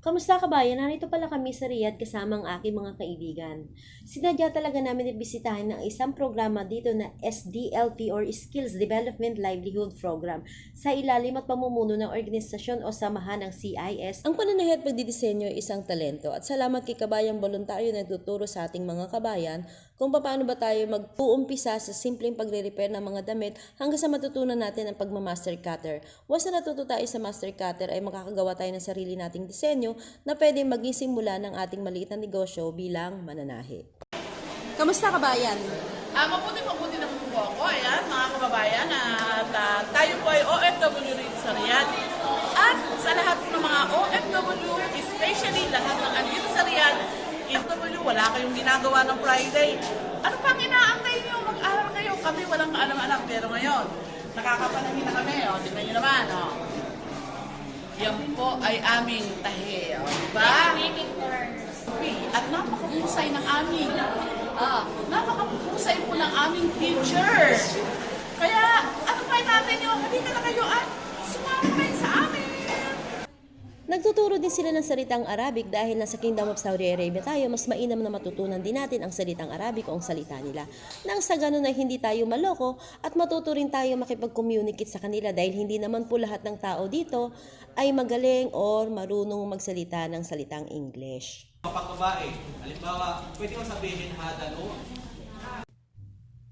Kamusta kabayan? Narito pala kami sa Riyadh kasama ang aking mga kaibigan. Sinadya talaga namin ibisitahin ng isang programa dito na SDLP or Skills Development Livelihood Program sa ilalim at pamumuno ng organisasyon o samahan ng CIS. Ang pananahi at pagdidisenyo ay isang talento at salamat kay kabayang voluntaryo na nagtuturo sa ating mga kabayan kung paano ba tayo mag-uumpisa sa simpleng pagre-repair ng mga damit hanggang sa matutunan natin ang pagmamaster cutter. Once na natuto tayo sa master cutter ay makakagawa tayo ng sarili nating disenyo na pwede maging simula ng ating maliit na negosyo bilang mananahi. Kamusta kabayan? Mabuti naman po ako. Ayan, mga kababayan. Tayo po ay OFW rin sa Riyadh. At sa lahat ng mga OFW, especially lahat ng andito sa Riyadh, OFW, wala kayong ginagawa ng Friday. Ano pang inaantay nyo? Mag-aral kayo. Kami walang alam-alam. Pero ngayon, nakakapanangin na kami. Tingnan nyo naman. Yan po ay aming tahe. Diba? At napakahusay ng aming napakahusay po ng aming teacher. Kaya, ano pa natin yun? Hindi na kayo at sumama kayo sa amin. Nagtuturo din sila ng salitang Arabic dahil nasa Kingdom of Saudi Arabia tayo, mas mainam na matutunan din natin ang salitang Arabic o ang salita nila. Nang sa ganun ay hindi tayo maloko at matuto rin tayo makipag-communicate sa kanila dahil hindi naman po lahat ng tao dito ay magaling or marunong magsalita ng salitang English. Kapag babae, halimbawa, pwede mo sabihin hada no?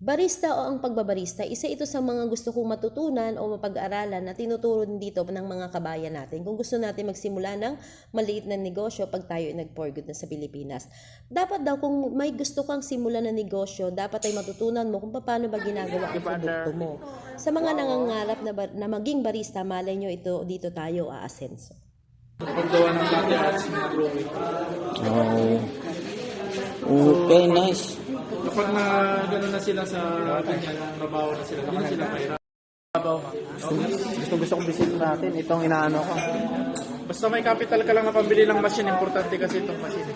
Barista o ang pagbabarista, isa ito sa mga gusto kong matutunan o mapag-aralan na tinuturo din dito ng mga kabayan natin kung gusto natin magsimula ng maliit na negosyo pag tayo ay nag-for good na sa Pilipinas. Dapat daw kung may gusto kang simulan na negosyo, dapat ay matutunan mo kung paano ba ginagawa ang produkto mo. Sa mga nangangarap na maging barista, malay nyo ito, dito tayo aasenso. Paggawa ng latte arts na drawing. Okay, nice. Kapag na gano'n na sila sa ganyan, trabaho na sila, hindi na sila mahirap. Gusto kong bisita natin. Itong inaano ko. Basta may capital ka lang na pambili ng machine, importante kasi itong machine.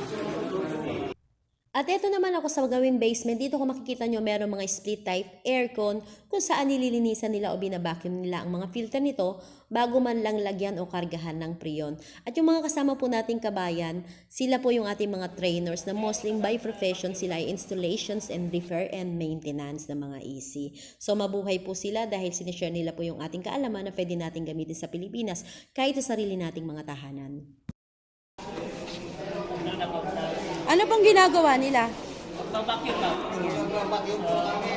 At ito naman ako sa gawin basement, dito kung makikita nyo meron mga split type aircon kung saan nililinisan nila o binabacuum nila ang mga filter nito bago man lang lagyan o kargahan ng preyon. At yung mga kasama po nating kabayan, sila po yung ating mga trainers na mostly by profession, sila ay installations and repair and maintenance ng mga AC. So mabuhay po sila dahil sinishare nila po yung ating kaalaman na pwede natin gamitin sa Pilipinas kahit sa sarili nating mga tahanan. Ano pong ginagawa nila? Babakit ba? Vacuum po kami.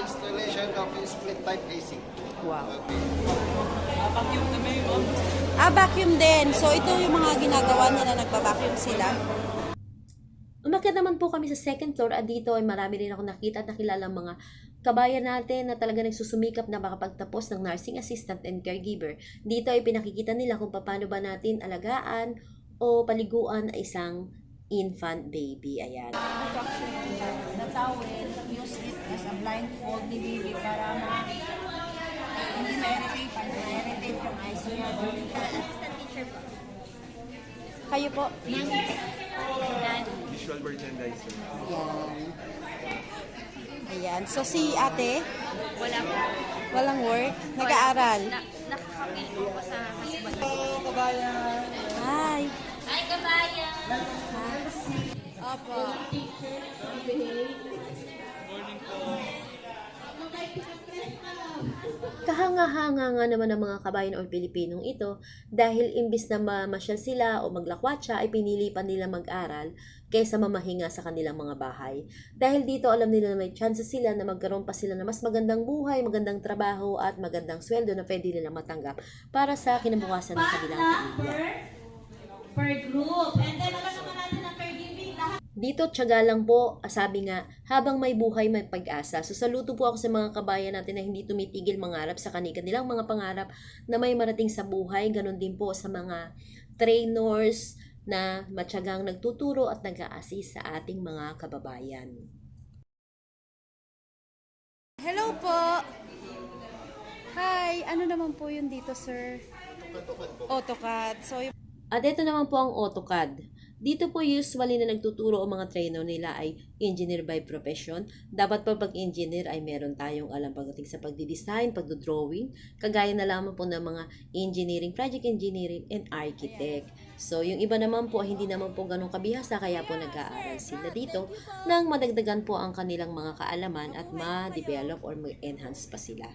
Installation of split type AC. Wow. Babakit na yun. Vacuum din. So ito yung mga ginagawa nila, nagpa-vacuum sila. Umakyat naman po kami sa second floor at dito ay marami rin ako nakita at nakilala mga kabayan natin na talaga nagsusumikap na makapagtapos ng nursing assistant and caregiver. Dito ay pinakikita nila kung paano ba natin alagaan o paliguan ay isang infant baby. Ayan. The towel, use it as a blindfold ni baby para hindi ma-irritate yung eyes niya. Assistant teacher po. Kayo po? Visual merchandiser. Ayan. Ayan. So si ate? Wala po. Walang work? Nag-aaral? Nakakapil po ko sa husband. Hi! Hi, kabayan! Opo. Kahanga-hanga nga naman ng mga kabayan o Pilipinong ito dahil imbis na mamasyal sila o maglakwatsa ay pinili pa nila mag-aral kaysa mamahinga sa kanilang mga bahay. Dahil dito alam nila na may chances sila na magkaroon pa sila ng mas magandang buhay, magandang trabaho at magandang sweldo na pwede nilang matanggap para sa kinabukasan ng kanilang pamilya. Per group. And then, alam naman natin na per giving lahat. Dito, tiyaga lang po, sabi nga, habang may buhay, may pag-asa. So, saludo po ako sa mga kabayan natin na hindi tumitigil mangarap sa kanilang mga pangarap na may marating sa buhay. Ganon din po sa mga trainers na matyagang nagtuturo at nag-a-assist sa ating mga kababayan. Hello po! Hi! Ano naman po yun dito, sir? AutoCAD. So, at ito naman po ang AutoCAD. Dito po usually na nagtuturo ang mga trainer nila ay engineer by profession. Dapat po pag engineer ay meron tayong alam pagdating sa pagdidesign, pagdodrawing, kagaya na lamang po ng mga engineering, project engineering, and architect. So, yung iba naman po, hindi naman po ganun kabihasa, kaya po nag-aaral sila dito nang madagdagan po ang kanilang mga kaalaman at ma-develop or ma-enhance pa sila.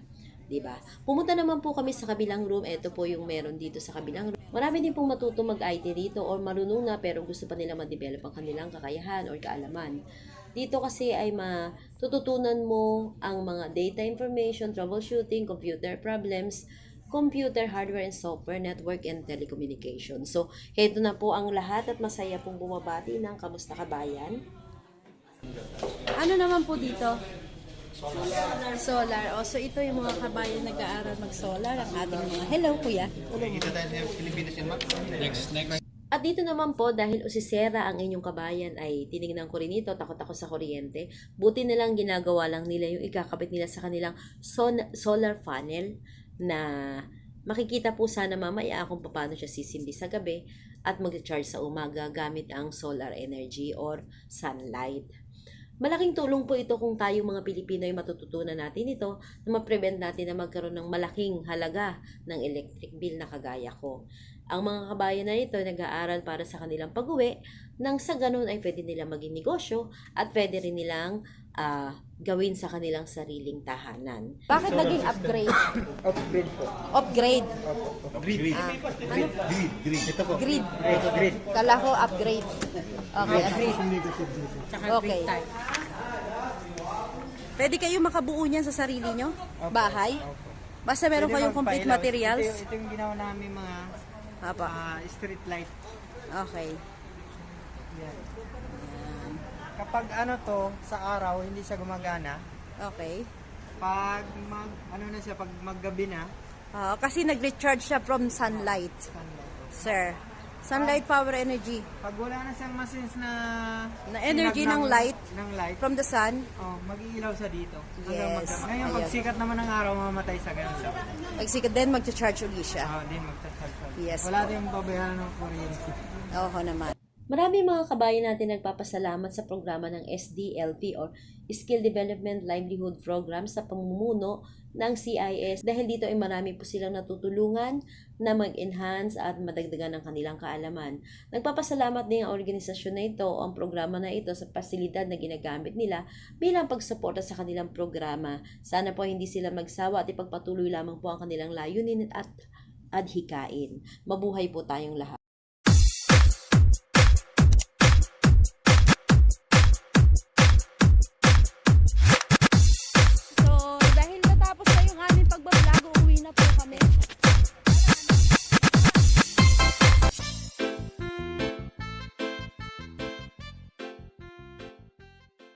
Diba? Pumunta naman po kami sa kabilang room. Ito po yung meron dito sa kabilang room. Marami din pong matuto mag-IT dito or marunong na pero gusto pa nila ma-develop ang kanilang kakayahan or kaalaman. Dito kasi ay matututunan mo ang mga data information, troubleshooting, computer problems, computer hardware and software, network and telecommunication. So, heto na po ang lahat at masaya pong bumabati ng Kamusta Kabayan. Ano naman po dito? Solar. O, so ito yung mga kabayan nag-aaral mag-solar. Ang ating mga... Hello, kuya. Kita tayo sa Pilipinas yun, Max. At dito naman po, dahil usisera ang inyong kabayan ay tinignan ko rin ito, takot ako sa kuryente. Buti na lang ginagawa lang nila yung ikakabit nila sa kanilang solar panel na makikita po sana mamaya kung paano siya sisindi sa gabi at mag-charge sa umaga gamit ang solar energy or sunlight. Malaking tulong po ito kung tayo mga Pilipino ay matututunan natin ito na ma-prevent natin na magkaroon ng malaking halaga ng electric bill na kagaya ko. Ang mga kabayan na ito nag-aaral para sa kanilang pag-uwi nang sa ganun ay pwede nilang maging negosyo at pwede rin nilang gawin sa kanilang sariling tahanan. Bakit naging upgrade? Upgrade po. Upgrade? Grid. Ano? Grid. Ito po. Grid. Ito, grid. Kala ko upgrade. Okay, upgrade. Okay. Pwede kayo makabuo niyan sa sarili nyo? Bahay? Basta meron kayong complete materials? Ito yung ginawa namin mga street light. Okay. Yan. Kapag ano to, sa araw, hindi siya gumagana. Okay. Pag pag maggabi na, Kasi nag-recharge siya from sunlight. Sir. Sunlight power energy. pag wala na siyang machines na energy sinag ng light from the sun. mag-iilaw siya dito. Yes. Ngayon, pag Ayan. sikat naman ng araw, mamatay sa ganun siya. Pagsikat din, mag-charge ulit siya. Din magta-charge. Yes Wala po. din babayaran ng kuryente. Oo naman. Marami mga kabayan natin nagpapasalamat sa programa ng SDLP or Skill Development Livelihood Program sa pamumuno ng CIS dahil dito ay marami po silang natutulungan na mag-enhance at madagdagan ng kanilang kaalaman. Nagpapasalamat din ang organisasyon na ito o ang programa na ito sa pasilidad na ginagamit nila bilang pagsuporta sa kanilang programa. Sana po hindi sila magsawa at ipagpatuloy lamang po ang kanilang layunin at adhikain. Mabuhay po tayong lahat.